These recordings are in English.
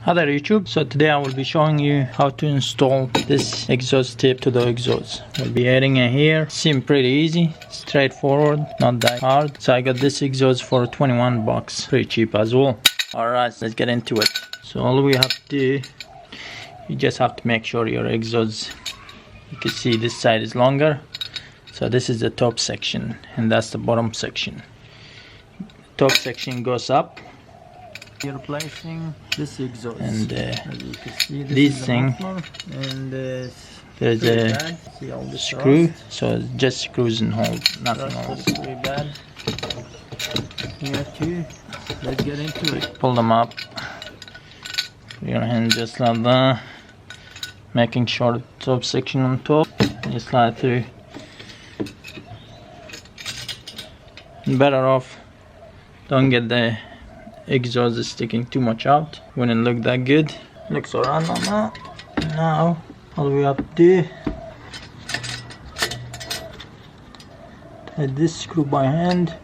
Other YouTube. So today I will be showing you how to install this exhaust tip to the exhaust. We'll be adding it here. Seems pretty easy, straightforward, not that hard. So I got this exhaust for 21 bucks, pretty cheap as well. Alright, let's get into it. So all we have to do, you just have to make sure your exhaust, you can see this side is longer. So this is the top section and that's the bottom section. Top section goes up. You're replacing this exhaust, and as you can see, this thing, and there's a screw, so it's just screws and holes, nothing else. Pretty bad. Here too. Let's get into it. Pull them up. Put your hand just like that, making sure the top section on top. You slide through. Better off don't get the exhaust is sticking too much out. Wouldn't look that good. Looks alright on that. Now all we have to do, tight this screw by hand,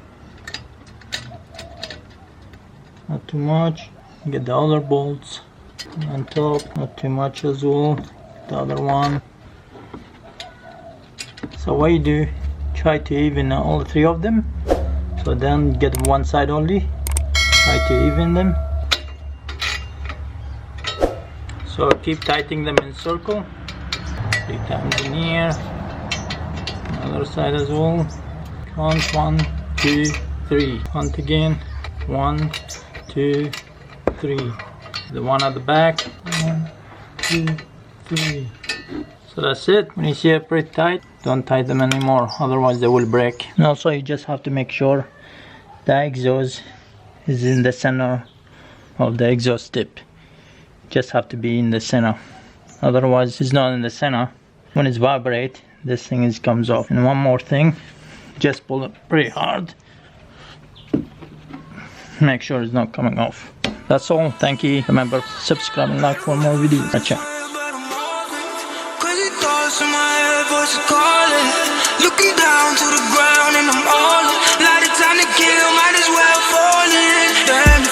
not too much. Get the other bolts on top, not too much as well. The other one. So what you do, try to even all three of them, so then get one side only. Try to even them. So keep tightening them in circle. 3 times in here. Other side as well. Count 1, 2, 3. Count again. 1, 2, 3. The one at the back. 1, 2, 3. So that's it. When you see it pretty tight, don't tighten them anymore, otherwise they will break. And also you just have to make sure the exhaust is in the center of the exhaust tip. Just have to be in the center, otherwise it's not in the center. When it's vibrate, this thing comes off. And one more thing, just pull it pretty hard, make sure it's not coming off. That's all. Thank you. Remember, subscribe and like for more videos. Gotcha. Looking down to the ground and I'm all in. Light of time to kill, might as well fall in. Damn,